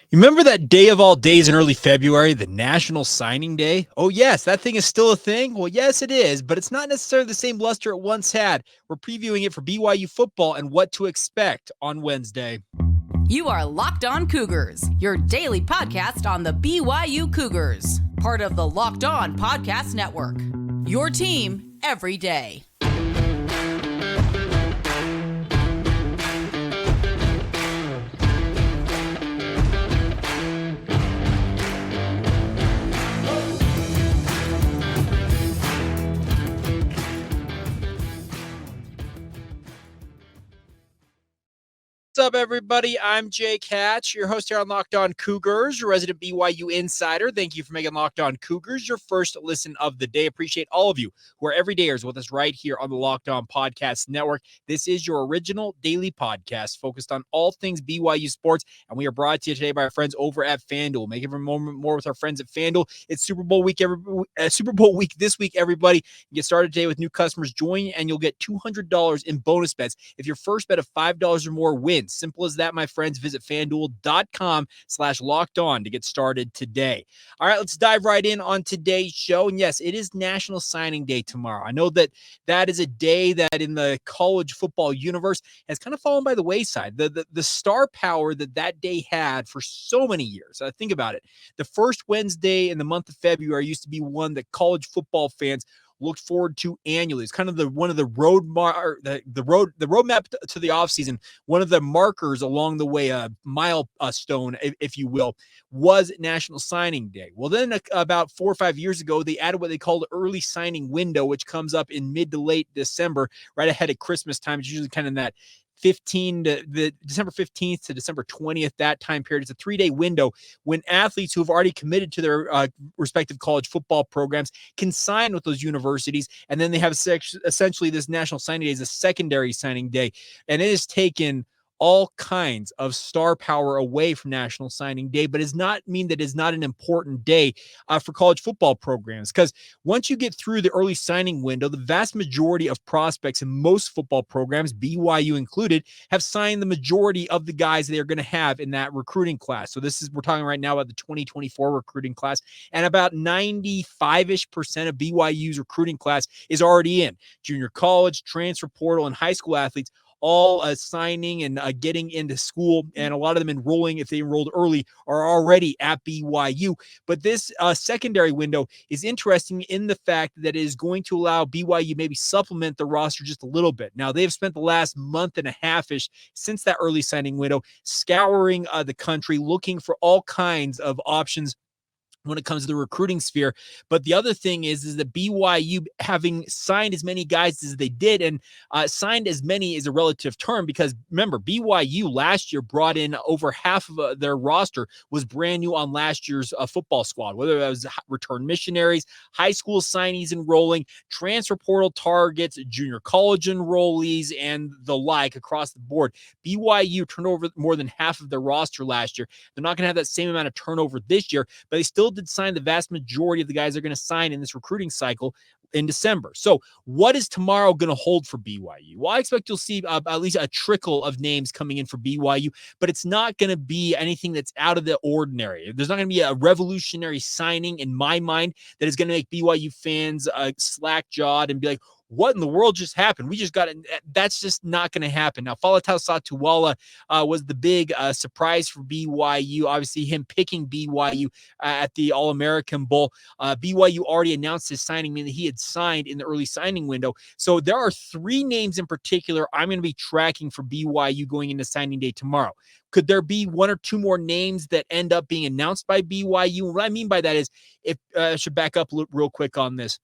You remember that day of all days in early February, the National Signing Day? Oh, yes, that thing is still a thing. Well, yes, it is, but it's not necessarily the same luster it once had. We're previewing it for BYU football and what to expect on Wednesday. You are Locked On Cougars, your daily podcast on the BYU Cougars, part of the Locked On Podcast Network. Your team every day. What's up, everybody? I'm Jake Hatch, your host here on Locked On Cougars, your resident BYU insider. Thank you for making Locked On Cougars your first listen of the day. Appreciate all of you who are everydayers with us right here on the Locked On Podcast Network. This is your original daily podcast focused on all things BYU sports, and we are brought to you today by our friends over at FanDuel. Make every moment more with our friends at FanDuel. It's Super Bowl week. Super Bowl week this week, everybody. You get started today with new customers. Join, and you'll get $200 in bonus bets if your first bet of $5 or more wins. Simple as that, my friends. Visit FanDuel.com/locked on to get started today. All right, let's dive right in on today's show. And yes, it is National Signing Day tomorrow. I know that is a day that in the college football universe has kind of fallen by the wayside. The star power that day had for so many years. Think about it. The first Wednesday in the month of February used to be one that college football fans looked forward to annually. It's kind of the roadmap to the offseason. One of the markers along the way, a milestone, if you will, was National Signing Day. Well, then about 4 or 5 years ago, they added what they called early signing window, which comes up in mid to late December, right ahead of Christmas time. It's usually kind of in that the December 15th to December 20th, that time period. It's a 3-day window when athletes who have already committed to their respective college football programs can sign with those universities. And then they have essentially this National Signing Day is a secondary signing day. And it has taken all kinds of star power away from National Signing Day, but does not mean that it's not an important day for college football programs. Because once you get through the early signing window, the vast majority of prospects in most football programs, BYU included, have signed the majority of the guys they're going to have in that recruiting class. So we're talking right now about the 2024 recruiting class, and about 95% of BYU's recruiting class is already in. Junior college, transfer portal, and high school athletes all signing and getting into school, and a lot of them enrolling, if they enrolled early, are already at BYU. But this secondary window is interesting in the fact that it is going to allow BYU maybe supplement the roster just a little bit. Now, they've spent the last month and a half-ish since that early signing window scouring the country, looking for all kinds of options when it comes to the recruiting sphere. But the other thing is that BYU, having signed as many guys as they did, and signed as many is a relative term, because remember, BYU last year brought in over half of their roster was brand new on last year's football squad, whether that was return missionaries, high school signees enrolling, transfer portal targets, junior college enrollees, and the like across the board. BYU turned over more than half of their roster last year. They're not going to have that same amount of turnover this year, but they still did sign the vast majority of the guys they're going to sign in this recruiting cycle in December. So what is tomorrow going to hold for BYU? Well, I expect you'll see at least a trickle of names coming in for BYU, but it's not going to be anything that's out of the ordinary. There's not going to be a revolutionary signing in my mind that is going to make BYU fans slack-jawed and be like, what in the world just happened? We just got it. That's just not going to happen. Now, Faletau Satuwala was the big surprise for BYU. Obviously, him picking BYU at the All-American Bowl. BYU already announced his signing, meaning he had signed in the early signing window. So there are 3 names in particular I'm going to be tracking for BYU going into signing day tomorrow. Could there be 1 or 2 more names that end up being announced by BYU? What I mean by that is, if I should back up real quick on this,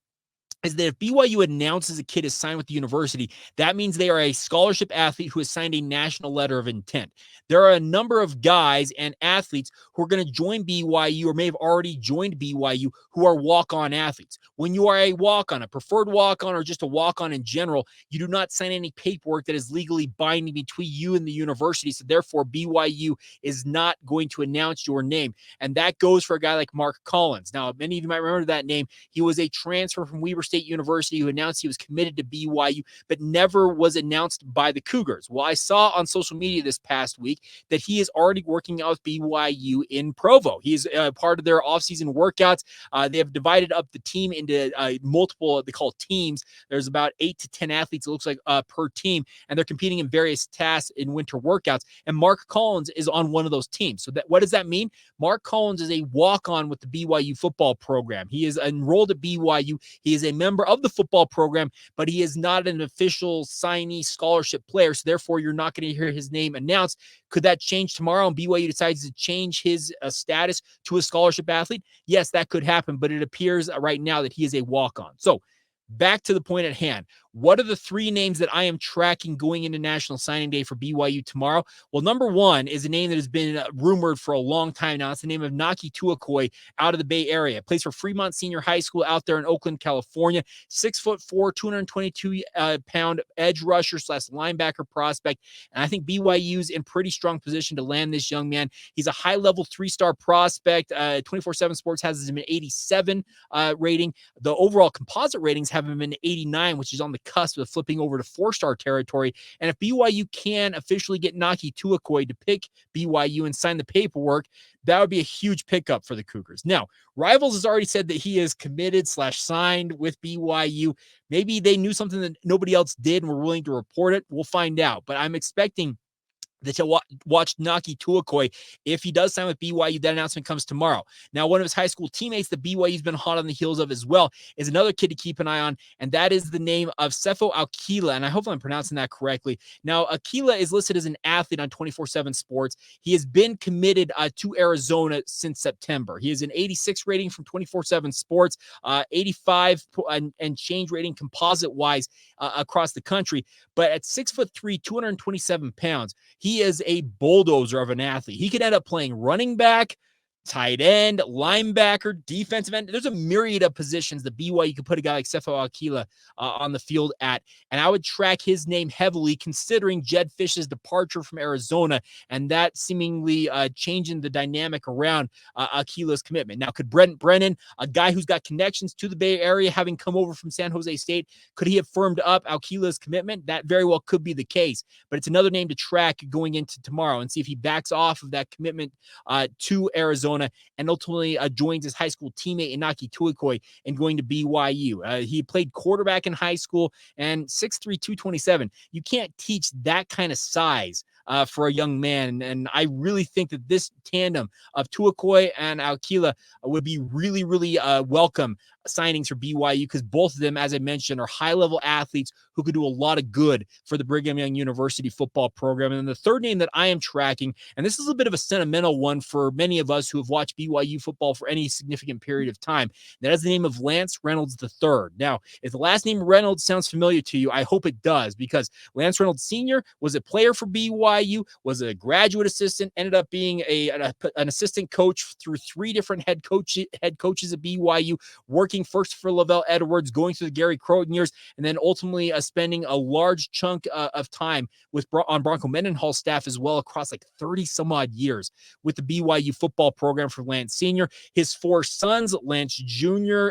is that if BYU announces a kid is signed with the university, that means they are a scholarship athlete who has signed a national letter of intent. There are a number of guys and athletes who are going to join BYU or may have already joined BYU who are walk-on athletes. When you are a walk-on, a preferred walk-on, or just a walk-on in general, you do not sign any paperwork that is legally binding between you and the university. So therefore, BYU is not going to announce your name. And that goes for a guy like Mark Collins. Now, many of you might remember that name. He was a transfer from Weber State University, who announced he was committed to BYU, but never was announced by the Cougars. Well, I saw on social media this past week that he is already working out with BYU in Provo. He's part of their offseason workouts. They have divided up the team into multiple, they call teams. There's about 8 to 10 athletes, it looks like, per team, and they're competing in various tasks in winter workouts. And Mark Collins is on one of those teams. So what does that mean? Mark Collins is a walk-on with the BYU football program. He is enrolled at BYU. He is a member of the football program, but he is not an official signee scholarship player. So therefore, you're not going to hear his name announced. Could that change tomorrow and BYU decides to change his status to a scholarship athlete? Yes, that could happen, but it appears right now that he is a walk-on. So back to the point at hand. What are the 3 names that I am tracking going into National Signing Day for BYU tomorrow? Well, number 1 is a name that has been rumored for a long time now. It's the name of Naki Tuakoi out of the Bay Area. Plays for Fremont Senior High School out there in Oakland, California. 6'4", 222-pound edge rusher / linebacker prospect. And I think BYU's in pretty strong position to land this young man. He's a high-level 3-star prospect. 24/7 Sports has him an 87 rating. The overall composite ratings have him an 89, which is on the cusp of flipping over to 4-star territory. And if BYU can officially get Naki Tuakoi to pick BYU and sign the paperwork, that would be a huge pickup for the Cougars. Now, Rivals has already said that he is committed / signed with BYU. Maybe they knew something that nobody else did and were willing to report it. We'll find out. But I'm expecting to watch Naki Tuakoi. If he does sign with BYU, that announcement comes tomorrow. Now, one of his high school teammates that BYU's been hot on the heels of as well is another kid to keep an eye on, and that is the name of Sefo Akila, and I hope I'm pronouncing that correctly. Now, Akila is listed as an athlete on 24/7 Sports. He has been committed to Arizona since September. He has an 86 rating from 24/7 Sports, 85 and change rating composite-wise across the country, but at 6'3", 227 pounds, he is a bulldozer of an athlete. He could end up playing running back, tight end, linebacker, defensive end. There's a myriad of positions that BYU could put a guy like Sefo Akila on the field at. And I would track his name heavily considering Jed Fish's departure from Arizona and that seemingly changing the dynamic around Akila's commitment. Now, could Brent Brennan, a guy who's got connections to the Bay Area, having come over from San Jose State, could he have firmed up Akila's commitment? That very well could be the case. But it's another name to track going into tomorrow and see if he backs off of that commitment to Arizona and ultimately joins his high school teammate Naki Tuakoi and going to BYU. He played quarterback in high school and 6'3", 227. You can't teach that kind of size for a young man. And I really think that this tandem of Tuakoi and Akila would be really, really welcome signings for BYU because both of them, as I mentioned, are high-level athletes who could do a lot of good for the Brigham Young University football program. And then the third name that I am tracking, and this is a bit of a sentimental one for many of us who have watched BYU football for any significant period of time. That is the name of Lance Reynolds III. Now, if the last name Reynolds sounds familiar to you, I hope it does because Lance Reynolds Sr. was a player for BYU, was a graduate assistant, ended up being an assistant coach through 3 different head coaches at BYU, working first for Lavelle Edwards, going through the Gary Crowton years, and then ultimately spending a large chunk of time on Bronco Mendenhall's staff as well across like 30 some odd years with the BYU football program for Lance Sr. His 4 sons, Lance Jr.,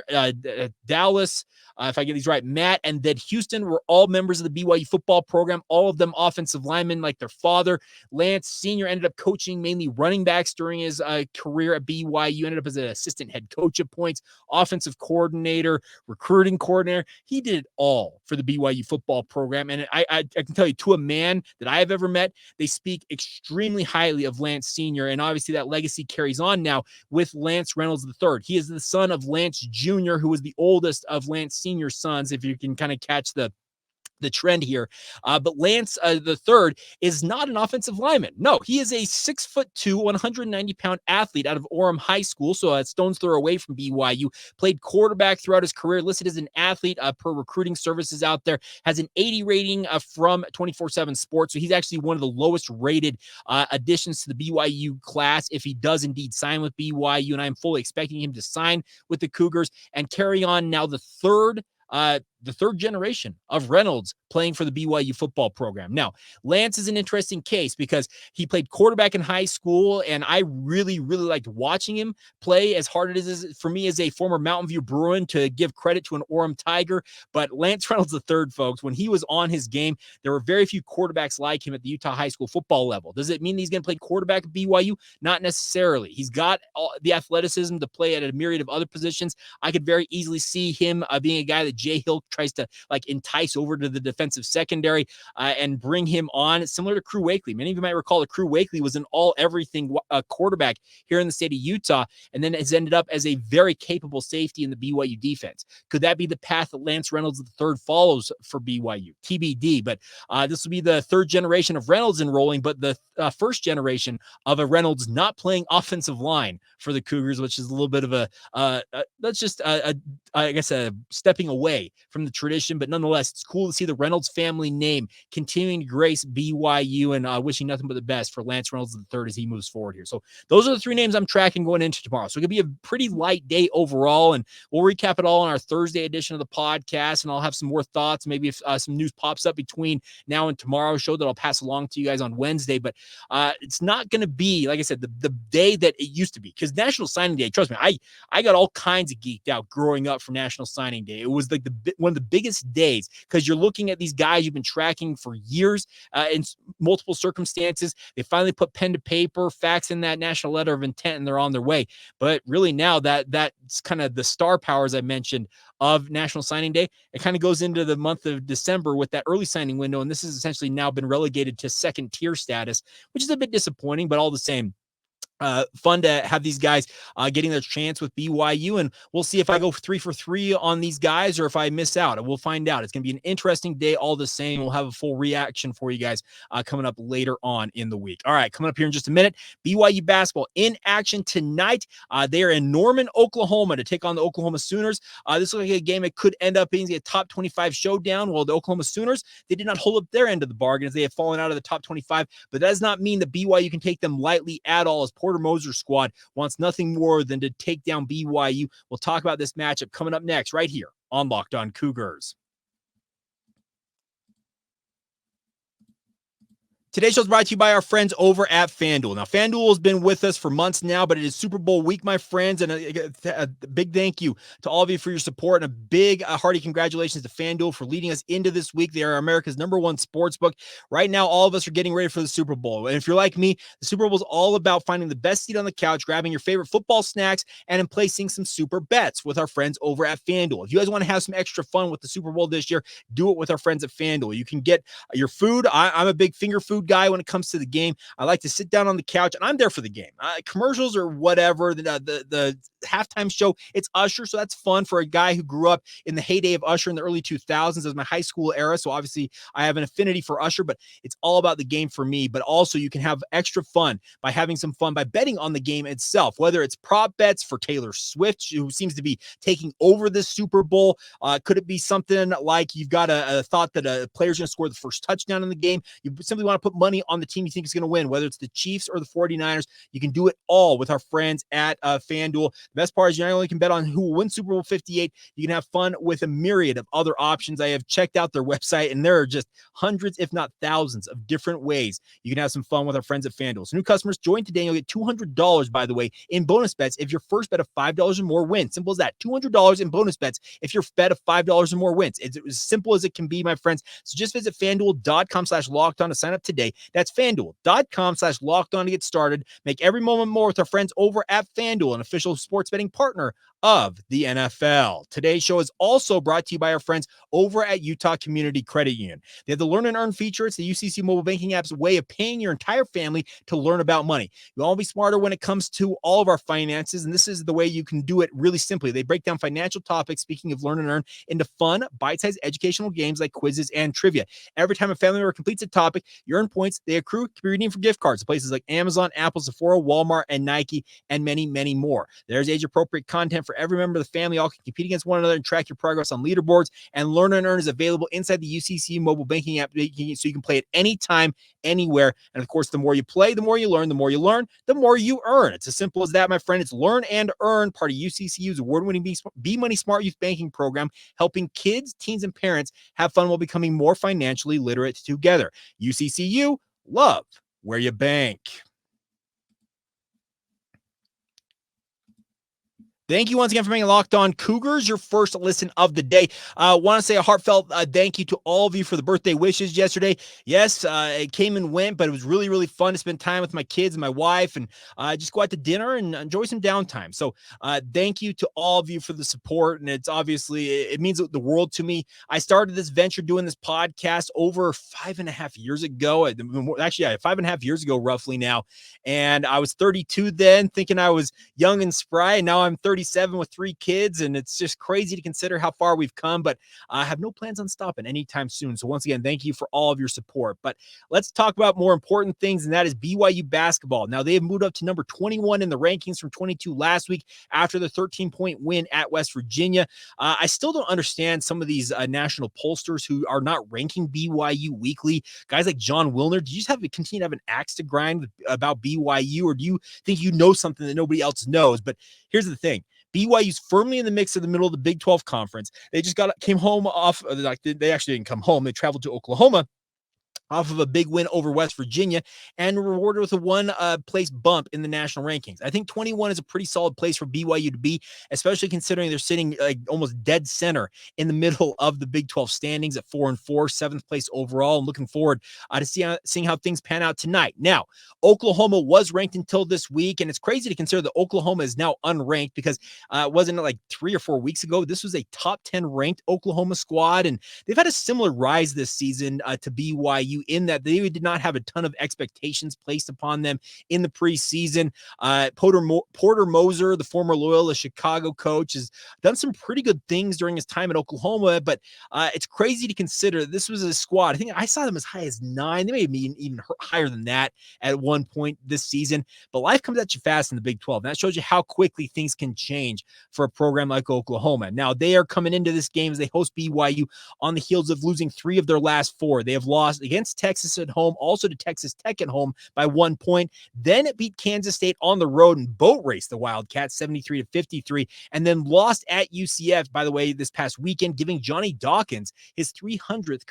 Dallas, if I get these right, Matt, and then Houston were all members of the BYU football program, all of them offensive linemen like their father. Lance Sr. ended up coaching mainly running backs during his career at BYU, ended up as an assistant head coach at points, offensive coordinator, recruiting coordinator. He did it all for the BYU football program. And I can tell you, to a man that I have ever met, they speak extremely highly of Lance Sr. And obviously that legacy carries on now with Lance Reynolds III. He is the son of Lance Jr., who was the oldest of Lance Sr.'s sons, if you can kind of catch the trend here. But Lance the third is not an offensive lineman. No, he is a 6'2", 190-pound athlete out of Orem High School, so a stone's throw away from BYU. Played quarterback throughout his career, listed as an athlete per recruiting services out there. Has an 80 rating from 24/7 Sports, so he's actually one of the lowest rated additions to the BYU class if he does indeed sign with BYU, and I'm fully expecting him to sign with the Cougars and carry on now the third the third generation of Reynolds playing for the BYU football program. Now, Lance is an interesting case because he played quarterback in high school, and I really, really liked watching him play, as hard as it is for me as a former Mountain View Bruin to give credit to an Orem Tiger. But Lance Reynolds III, folks, when he was on his game, there were very few quarterbacks like him at the Utah high school football level. Does it mean he's going to play quarterback at BYU? Not necessarily. He's got the athleticism to play at a myriad of other positions. I could very easily see him being a guy that Jay Hill tries to like entice over to the defensive secondary and bring him on, similar to Crew Wakely. Many of you might recall that Crew Wakely was an all-everything quarterback here in the state of Utah, and then has ended up as a very capable safety in the BYU defense. Could that be the path that Lance Reynolds III follows for BYU? TBD, but this will be the third generation of Reynolds enrolling, but the first generation of a Reynolds not playing offensive line for the Cougars, which is a little bit of that's just I guess a stepping away from the tradition, but nonetheless, it's cool to see the Reynolds family name continuing to grace BYU, and wishing nothing but the best for Lance Reynolds III as he moves forward here. So those are the three names I'm tracking going into tomorrow. So it could be a pretty light day overall, and we'll recap it all on our Thursday edition of the podcast, and I'll have some more thoughts. Maybe if some news pops up between now and tomorrow's show that I'll pass along to you guys on Wednesday, but it's not going to be, like I said, the day that it used to be, because National Signing Day, trust me, I got all kinds of geeked out growing up for National Signing Day. It was like one of the biggest days, because you're looking at these guys you've been tracking for years in multiple circumstances. They finally put pen to paper, fax in that national letter of intent, and they're on their way. But really now that's kind of the star power, as I mentioned, of National Signing Day. It kind of goes into the month of December with that early signing window, and this has essentially now been relegated to second tier status, which is a bit disappointing, but all the same, fun to have these guys getting their chance with BYU, and we'll see if I go 3 for 3 on these guys or if I miss out, and we'll find out. It's going to be an interesting day all the same. We'll have a full reaction for you guys coming up later on in the week. All right, coming up here in just a minute, BYU basketball in action tonight. They are in Norman, Oklahoma to take on the Oklahoma Sooners. This looks like a game that could end up being a top 25 showdown. Well, the Oklahoma Sooners, they did not hold up their end of the bargain as they have fallen out of the top 25, but that does not mean that BYU can take them lightly at all, as Porter Moser squad wants nothing more than to take down BYU. We'll talk about this matchup coming up next right here on Locked On Cougars. Today's show is brought to you by our friends over at FanDuel. Now, FanDuel has been with us for months now, but it is Super Bowl week, my friends, and a big thank you to all of you for your support, and a big hearty congratulations to FanDuel for leading us into this week. They are America's #1 sportsbook. Right now, all of us are getting ready for the Super Bowl, and if you're like me, the Super Bowl is all about finding the best seat on the couch, grabbing your favorite football snacks, and in placing some super bets with our friends over at FanDuel. If you guys want to have some extra fun with the Super Bowl this year, do it with our friends at FanDuel. You can get your food. I'm a big finger food guy when it comes to the game. I like to sit down on the couch, and I'm there for the game. Commercials or whatever, the halftime show, it's Usher, so that's fun for a guy who grew up in the heyday of Usher in the early 2000s as my high school era, so obviously I have an affinity for Usher, but it's all about the game for me. But also you can have extra fun by having some fun by betting on the game itself, whether it's prop bets for Taylor Swift, who seems to be taking over this Super Bowl. Could it be something like you've got a thought that a player's going to score the first touchdown in the game? You simply want to put money on the team you think is going to win, whether it's the Chiefs or the 49ers. You can do it all with our friends at FanDuel. The best part is you not only can bet on who will win Super Bowl 58, you can have fun with a myriad of other options. I have checked out their website, and there are just hundreds, if not thousands, of different ways you can have some fun with our friends at FanDuel. So new customers join today, and you'll get $200, by the way, in bonus bets if your first bet of $5 or more wins. Simple as that. $200 in bonus bets if your bet of $5 or more wins. It's as simple as it can be, my friends. So just visit FanDuel.com/lockedon to sign up today. That's FanDuel.com/lockedon to get started. Make every moment more with our friends over at FanDuel, an official sports betting partner of the NFL. Today's show is also brought to you by our friends over at Utah Community Credit Union. They have the Learn and Earn feature. It's the UCC mobile banking app's way of paying your entire family to learn about money. You'll all be smarter when it comes to all of our finances, and this is the way you can do it really simply. They break down financial topics, speaking of Learn and Earn, into fun, bite-sized educational games like quizzes and trivia. Every time a family member completes a topic, you earn points. They accrue, can be redeemed for gift cards to places like Amazon, Apple, Sephora, Walmart, and Nike, and many, many more. There's age-appropriate content for for every member of the family. All can compete against one another and track your progress on leaderboards. And Learn and Earn is available inside the UCCU mobile banking app, so you can play it anytime, anywhere. And of course, the more you play, the more you learn. The more you learn, the more you earn. It's as simple as that, my friend. It's Learn and Earn, part of UCCU's award-winning Be Money Smart Youth Banking program, helping kids, teens, and parents have fun while becoming more financially literate together. UCCU, love where you bank. Thank you once again for being Locked On Cougars, your first listen of the day. I want to say a heartfelt thank you to all of you for the birthday wishes yesterday. Yes, it came and went, but it was really, really fun to spend time with my kids and my wife and just go out to dinner and enjoy some downtime. So thank you to all of you for the support. And it's obviously, it means the world to me. I started this venture doing this podcast over 5.5 years ago. Actually, 5.5 years ago, roughly now. And I was 32 then, thinking I was young and spry. And now I'm 37 with 3 kids, and it's just crazy to consider how far we've come, but I have no plans on stopping anytime soon. So once again, thank you for all of your support. But let's talk about more important things, and that is BYU basketball. Now, they have moved up to number 21 in the rankings from 22 last week after the 13-point win at West Virginia. I still don't understand some of these national pollsters who are not ranking BYU weekly. Guys like John Wilner, do you just continue to have an axe to grind about BYU, or do you think you know something that nobody else knows? But here's the thing. BYU's firmly in the mix of the middle of the Big 12 conference. They just came home off, they actually didn't come home. They traveled to Oklahoma off of a big win over West Virginia and rewarded with a one-place bump in the national rankings. I think 21 is a pretty solid place for BYU to be, especially considering they're sitting like almost dead center in the middle of the Big 12 standings at 4-4, 7th place overall. I'm looking forward to seeing how things pan out tonight. Now, Oklahoma was ranked until this week, and it's crazy to consider that Oklahoma is now unranked because wasn't it like 3 or 4 weeks ago? This was a top 10 ranked Oklahoma squad, and they've had a similar rise this season to BYU in that they did not have a ton of expectations placed upon them in the preseason. Porter Moser, the former Loyola Chicago coach, has done some pretty good things during his time at Oklahoma, but it's crazy to consider this was a squad. I think I saw them as high as 9. They may be even higher than that at one point this season, but life comes at you fast in the Big 12. And that shows you how quickly things can change for a program like Oklahoma. Now, they are coming into this game as they host BYU on the heels of losing 3 of their last 4. They have lost against Texas at home, also to Texas Tech at home by 1 point. Then it beat Kansas State on the road and boat raced the Wildcats 73-53, and then lost at UCF, by the way, this past weekend, giving Johnny Dawkins his 300th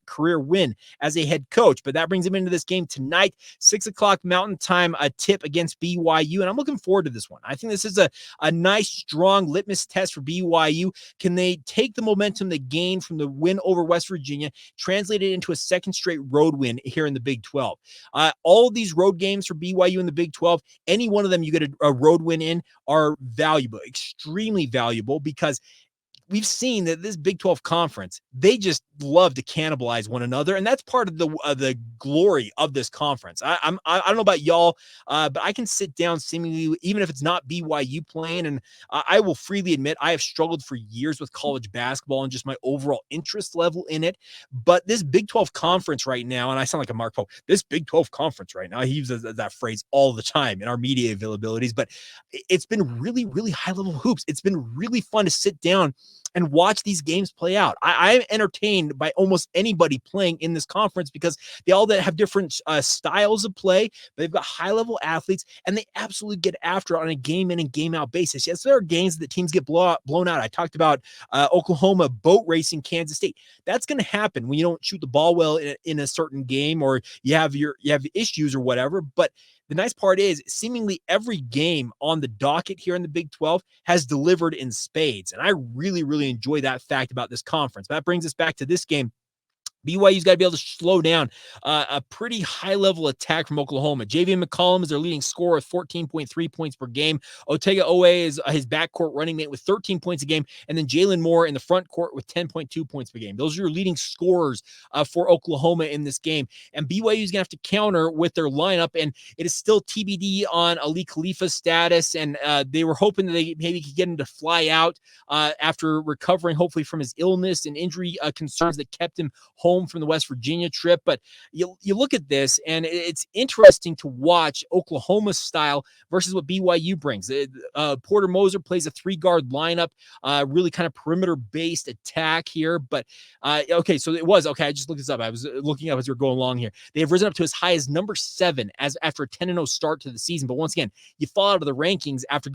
career win as a head coach. But that brings him into this game tonight, 6 o'clock Mountain Time, a tip against BYU, and I'm looking forward to this one. I think this is a nice, strong litmus test for BYU. Can they take the momentum they gained from the win over West Virginia, translate it into a second straight road win here in the Big 12? All of these road games for BYU in the Big 12, any one of them you get a road win in are valuable, extremely valuable, because we've seen that this Big 12 conference, they just love to cannibalize one another, and that's part of the glory of this conference. I don't know about y'all, but I can sit down seemingly, even if it's not BYU playing, and I will freely admit I have struggled for years with college basketball and just my overall interest level in it. But this Big 12 conference right now, and I sound like a Mark Pope, this Big 12 conference right now, he uses that phrase all the time in our media availabilities, but it's been really, really high-level hoops. It's been really fun to sit down and watch these games play out. I'm entertained by almost anybody playing in this conference because they all have different styles of play, but they've got high-level athletes, and they absolutely get after it on a game-in and game-out basis. Yes, there are games that teams get blown out. I talked about Oklahoma boat racing Kansas State. That's going to happen when you don't shoot the ball well in a certain game, or you have issues or whatever, but the nice part is seemingly every game on the docket here in the Big 12 has delivered in spades. And I really, really enjoy that fact about this conference. That brings us back to this game. BYU's got to be able to slow down a pretty high-level attack from Oklahoma. Javian McCollum is their leading scorer with 14.3 points per game. Otega Owe is his backcourt running mate with 13 points a game. And then Jalen Moore in the front court with 10.2 points per game. Those are your leading scorers for Oklahoma in this game. And BYU is going to have to counter with their lineup. And it is still TBD on Ali Khalifa's status. And they were hoping that they maybe could get him to fly out after recovering, hopefully, from his illness and injury concerns that kept him home home from the West Virginia trip. But you look at this, and it's interesting to watch Oklahoma's style versus what BYU brings. Porter Moser plays a 3-guard lineup, really kind of perimeter-based attack here. But, okay, so it was, okay, I just looked this up. I was looking up as we were going along here. They have risen up to as high as number 7 as after a 10-0 start to the season. But once again, you fall out of the rankings after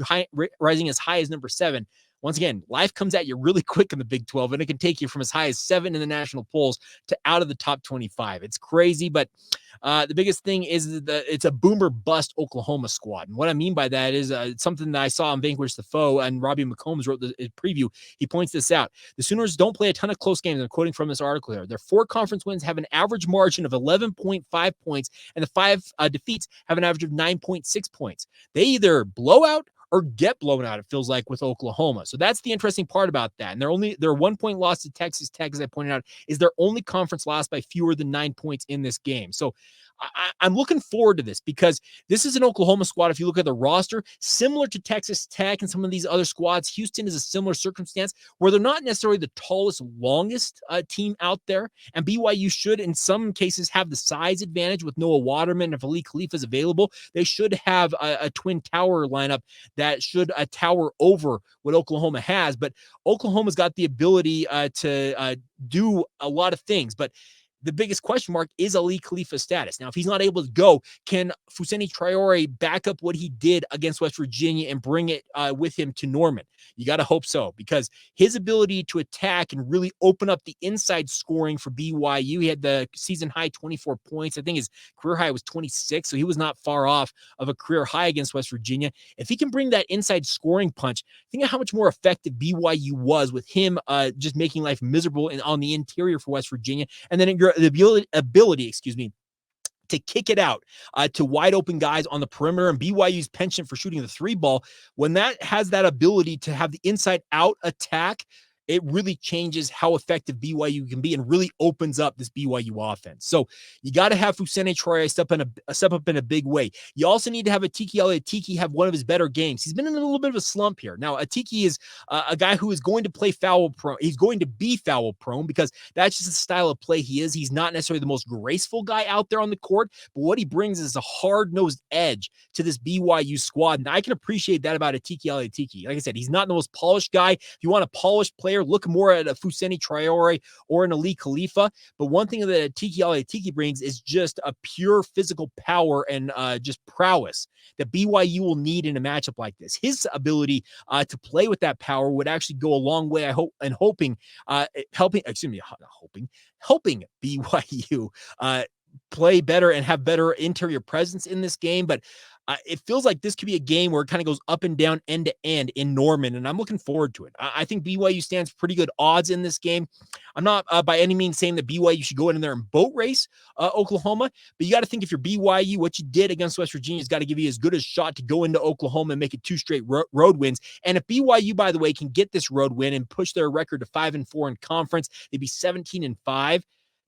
rising as high as number 7. Once again, life comes at you really quick in the Big 12, and it can take you from as high as 7 in the national polls to out of the top 25. It's crazy, but the biggest thing is that it's a boomer bust Oklahoma squad. And what I mean by that is something that I saw on Vanquish the Foe, and Robbie McCombs wrote the preview. He points this out. The Sooners don't play a ton of close games. I'm quoting from this article here. Their 4 conference wins have an average margin of 11.5 points, and the 5 defeats have an average of 9.6 points. They either blow out or get blown out, it feels like, with Oklahoma. So that's the interesting part about that. And their 1-point loss to Texas Tech, as I pointed out, is their only conference loss by fewer than 9 points in this game. So I'm looking forward to this because this is an Oklahoma squad. If you look at the roster, similar to Texas Tech and some of these other squads, Houston is a similar circumstance where they're not necessarily the tallest, longest team out there. And BYU should, in some cases, have the size advantage with Noah Waterman. If Ali Khalifa is available, they should have a twin tower lineup that should tower over what Oklahoma has. But Oklahoma's got the ability to do a lot of things. But the biggest question mark is Ali Khalifa's status. Now, if he's not able to go, can Fousseyni Traore back up what he did against West Virginia and bring it with him to Norman? You got to hope so, because his ability to attack and really open up the inside scoring for BYU, he had the season high 24 points. I think his career high was 26, so he was not far off of a career high against West Virginia. If he can bring that inside scoring punch, think of how much more effective BYU was with him just making life miserable on the interior for West Virginia. And then the ability, to kick it out to wide open guys on the perimeter, and BYU's penchant for shooting the 3 ball, when that has that ability to have the inside out attack, it really changes how effective BYU can be and really opens up this BYU offense. So you got to have Fousseyni Traore step up in a big way. You also need to have Atiki have one of his better games. He's been in a little bit of a slump here. Now, Atiki is a guy who is going to play foul prone. He's going to be foul prone because that's just the style of play he is. He's not necessarily the most graceful guy out there on the court, but what he brings is a hard-nosed edge to this BYU squad, and I can appreciate that about Atiki. Like I said, he's not the most polished guy. If you want a polished player, look more at a Fousseyni Traore or an Ali Khalifa. But one thing that Atiki brings is just a pure physical power and just prowess that BYU will need in a matchup like this. His ability to play with that power would actually go a long way, I hope, and helping BYU play better and have better interior presence in this game. But it feels like this could be a game where it kind of goes up and down end to end in Norman, and I'm looking forward to it. I think BYU stands pretty good odds in this game. I'm not by any means saying that BYU should go in there and boat race Oklahoma, but you got to think if you're BYU, what you did against West Virginia has got to give you as good a shot to go into Oklahoma and make it 2 straight road wins. And if BYU, by the way, can get this road win and push their record to 5-4 in conference, they'd be 17-5.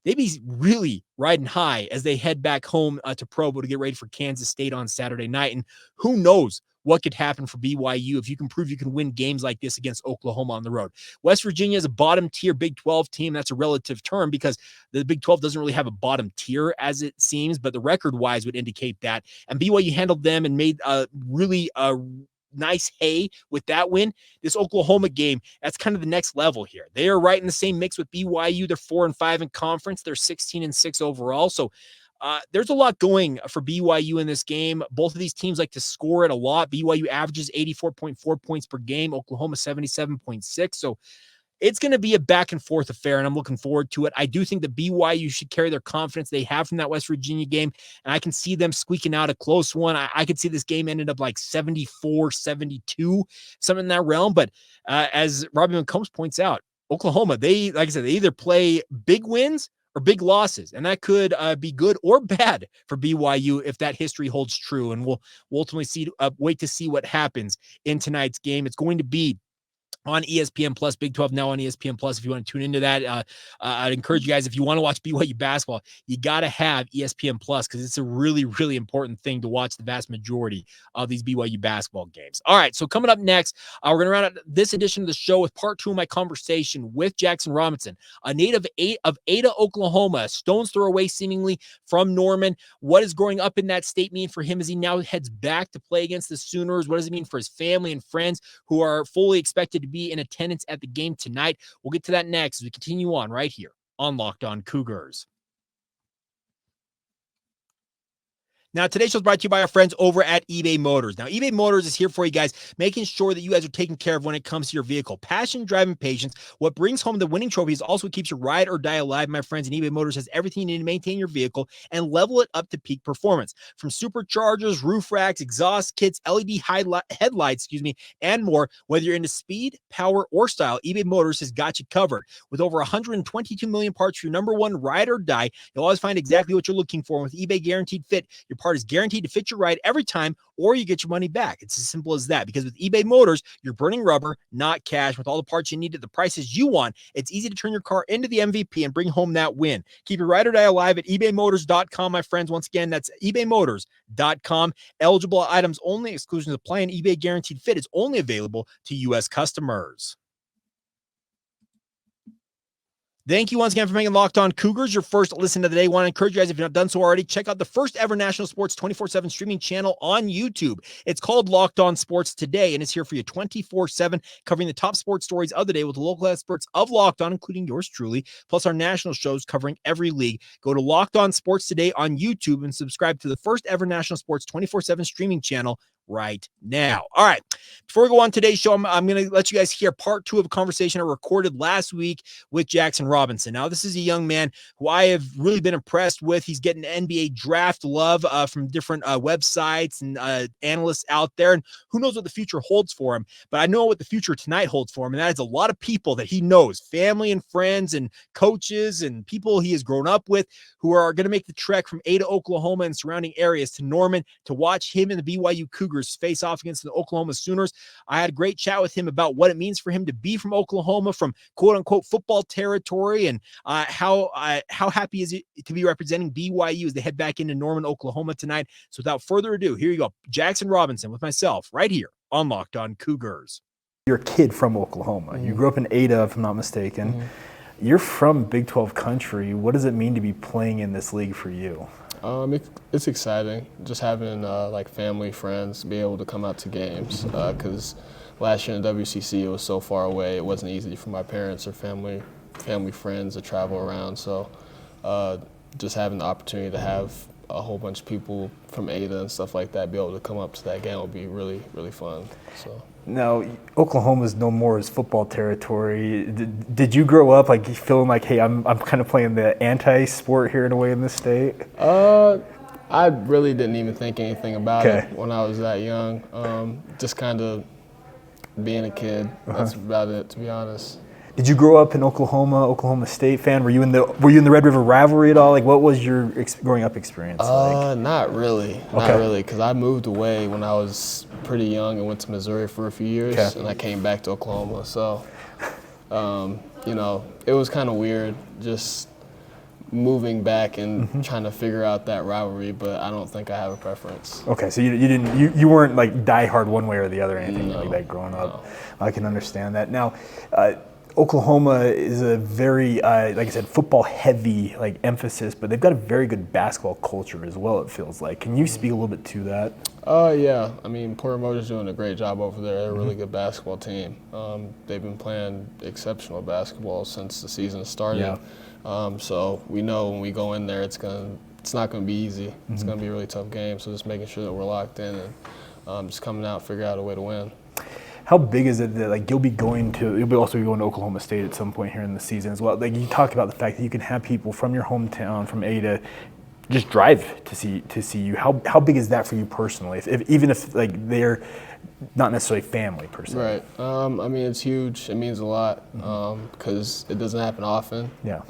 They'd be really riding high as they head back home to Provo to get ready for Kansas State on Saturday night. And who knows what could happen for BYU if you can prove you can win games like this against Oklahoma on the road. West Virginia is a bottom tier Big 12 team. That's a relative term because the Big 12 doesn't really have a bottom tier as it seems, but the record wise would indicate that. And BYU handled them and made really nice hay with that win. This Oklahoma game, that's kind of the next level here. They are right in the same mix with BYU. They're 4-5 in conference. They're 16-6 overall. So there's a lot going for BYU in this game. Both of these teams like to score it a lot. BYU averages 84.4 points per game. Oklahoma 77.6. So it's going to be a back and forth affair, and I'm looking forward to it. I do think that BYU should carry their confidence they have from that West Virginia game, and I can see them squeaking out a close one. I could see this game ended up like 74-72, something in that realm. But as Robbie McCombs points out, Oklahoma, they either play big wins or big losses, and that could be good or bad for BYU if that history holds true. And we'll ultimately wait to see what happens in tonight's game. It's going to be on ESPN Plus, Big 12 now on ESPN Plus. If you want to tune into that, I'd encourage you guys, if you want to watch BYU basketball, you got to have ESPN Plus because it's a really, really important thing to watch the vast majority of these BYU basketball games. All right, so coming up next, we're going to round out this edition of the show with part 2 of my conversation with Jaxson Robinson, a native of Ada, Oklahoma, a stone's throw away seemingly from Norman. What does growing up in that state mean for him as he now heads back to play against the Sooners? What does it mean for his family and friends who are fully expected to be in attendance at the game tonight? We'll get to that next as we continue on right here on Locked On Cougars. Now, today's show is brought to you by our friends over at eBay Motors. Now, eBay Motors is here for you guys, making sure that you guys are taken care of when it comes to your vehicle. Passion, drive, and patience. What brings home the winning trophies also keeps your ride or die alive, my friends. And eBay Motors has everything you need to maintain your vehicle and level it up to peak performance. From superchargers, roof racks, exhaust kits, LED headlights, and more. Whether you're into speed, power, or style, eBay Motors has got you covered. With over 122 million parts for your number one ride or die, you'll always find exactly what you're looking for. And with eBay Guaranteed Fit, your part is guaranteed to fit your ride every time, or you get your money back. It's as simple as that, because with eBay Motors, you're burning rubber, not cash. With all the parts you need at the prices you want, it's easy to turn your car into the MVP and bring home that win. Keep your ride or die alive at ebaymotors.com, my friends. Once again, that's ebaymotors.com. Eligible items only. Exclusions apply, and eBay Guaranteed Fit is only available to U.S. customers. Thank you once again for making Locked On Cougars your first listen of the day. Want to encourage you guys, if you've not done so already, check out the first ever national sports 24/7 streaming channel on YouTube. It's called Locked On Sports Today, and it's here for you 24/7, covering the top sports stories of the day with the local experts of Locked On, including yours truly, plus our national shows covering every league. Go to Locked On Sports Today on YouTube and subscribe to the first ever national sports 24/7 streaming channel right now. All right, before we go on today's show, I'm going to let you guys hear part 2 of a conversation I recorded last week with Jaxson Robinson. Now, this is a young man who I have really been impressed with. He's getting NBA draft love from different websites and analysts out there, and who knows what the future holds for him. But I know what the future tonight holds for him, and that is a lot of people that he knows, family and friends and coaches and people he has grown up with, who are going to make the trek from Ada, Oklahoma and surrounding areas to Norman to watch him and the BYU Cougars face off against the Oklahoma Sooners. I had a great chat with him about what it means for him to be from Oklahoma, from quote unquote football territory, and how happy is he to be representing BYU as they head back into Norman, Oklahoma tonight. So without further ado, here you go, Jaxson Robinson with myself right here on Locked On Cougars. You're a kid from Oklahoma. Mm-hmm. You grew up in Ada, if I'm not mistaken. Mm-hmm. You're from Big 12 country. What does it mean to be playing in this league for you? It's exciting, just having like family, friends, be able to come out to games. Because last year in WCC, it was so far away, it wasn't easy for my parents or family friends to travel around. So just having the opportunity to have a whole bunch of people from Ada and stuff like that be able to come up to that game would be really, really fun. So. Now, Oklahoma is known more as football territory. Did you grow up like feeling like, hey, I'm kind of playing the anti-sport here in a way in this state? I really didn't even think anything about it when I was that young. Just kind of being a kid. That's about it, to be honest. Did you grow up in Oklahoma State fan? Were you in the Red River rivalry at all? Like, what was your growing up experience like? Not really, because I moved away when I was pretty young and went to Missouri for a few years, and I came back to Oklahoma. So, it was kind of weird just moving back and trying to figure out that rivalry, but I don't think I have a preference. Okay, so you weren't like diehard one way or the other or anything like that growing up. No. I can understand that. Now, Oklahoma is a very, like I said, football-heavy emphasis, but they've got a very good basketball culture as well, it feels like. Can you speak a little bit to that? Yeah. I mean, Porter Moser's doing a great job over there. They're a really good basketball team. They've been playing exceptional basketball since the season started. Yeah. So we know when we go in there, it's not going to be easy. It's going to be a really tough game, so just making sure that we're locked in and just coming out, figure out a way to win. How big is it that you'll also be going to Oklahoma State at some point here in the season as well? Like, you talk about the fact that you can have people from your hometown, from Ada, just drive to see you. How big is that for you personally? Even if they're not necessarily family per se. Right. I mean, it's huge. It means a lot because it doesn't happen often. Yeah.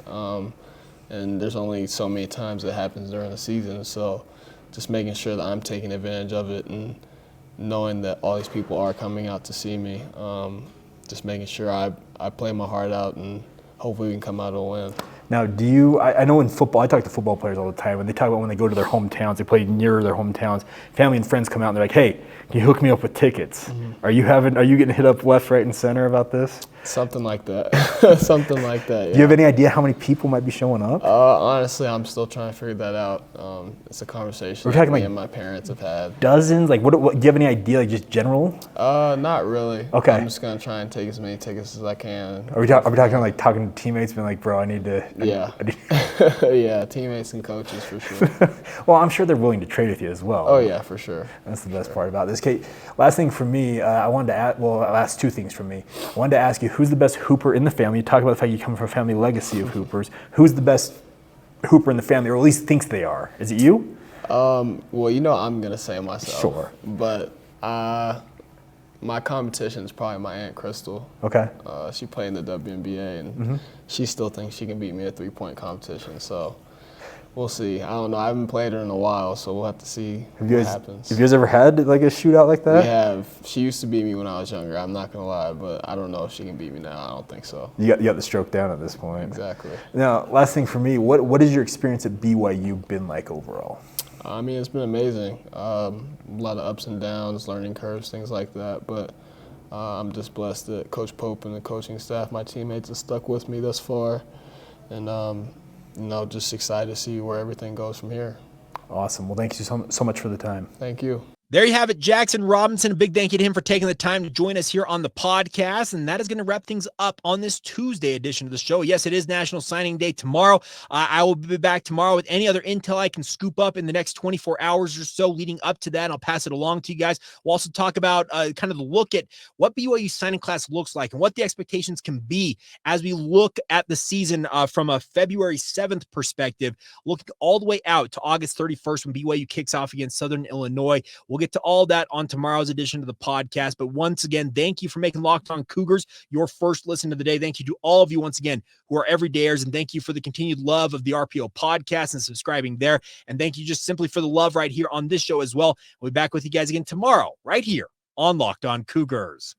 And there's only so many times it happens during the season. So just making sure that I'm taking advantage of it and knowing that all these people are coming out to see me just making sure I play my heart out and hopefully we can come out with a win. Now, I know in football, I talk to football players all the time, when they talk about when they go to their hometowns, they play near their hometowns, family and friends come out and they're like, hey, can you hook me up with tickets? Mm-hmm. Are you getting hit up left, right, and center about this? Something like that. Something like that, yeah. Do you have any idea how many people might be showing up? Honestly, I'm still trying to figure that out. It's a conversation that me and my parents have had. Dozens? Like, what, do you have any idea, like just general? Not really. Okay. I'm just going to try and take as many tickets as I can. Are we talking to teammates, being like, bro, I need to... Yeah. Yeah, teammates and coaches for sure. Well, I'm sure they're willing to trade with you as well. Oh, yeah, for sure. That's the best part about this. Okay, last thing for me, I'll ask two things from me. I wanted to ask you, who's the best hooper in the family? You talk about the fact you come from a family legacy of hoopers. Who's the best hooper in the family, or at least thinks they are? Is it you? Well, I'm going to say myself. Sure. But my competition is probably my Aunt Crystal. Okay. She played in the WNBA, and she still thinks she can beat me at three-point competition. So we'll see. I don't know. I haven't played her in a while, so we'll have to see what happens. Have you guys ever had like a shootout like that? We have. She used to beat me when I was younger. I'm not going to lie, but I don't know if she can beat me now. I don't think so. You got the stroke down at this point. Exactly. Now, last thing for me, what has your experience at BYU been like overall? I mean, it's been amazing. A lot of ups and downs, learning curves, things like that. But I'm just blessed that Coach Pope and the coaching staff, my teammates, have stuck with me thus far. And, just excited to see where everything goes from here. Awesome. Well, thank you so much for the time. Thank you. There you have it, Jaxson Robinson. A big thank you to him for taking the time to join us here on the podcast. And that is going to wrap things up on this Tuesday edition of the show. Yes, it is National Signing Day tomorrow. I will be back tomorrow with any other intel I can scoop up in the next 24 hours or so leading up to that. I'll pass it along to you guys. We'll also talk about kind of the look at what BYU signing class looks like and what the expectations can be as we look at the season from a February 7th perspective, looking all the way out to August 31st when BYU kicks off against Southern Illinois. We'll get to all that on tomorrow's edition of the podcast. But once again, thank you for making Locked On Cougars your first listen of the day. Thank you to all of you once again who are everydayers, and thank you for the continued love of the RPO podcast and subscribing there. And thank you just simply for the love right here on this show as well. We'll be back with you guys again tomorrow right here on Locked On Cougars.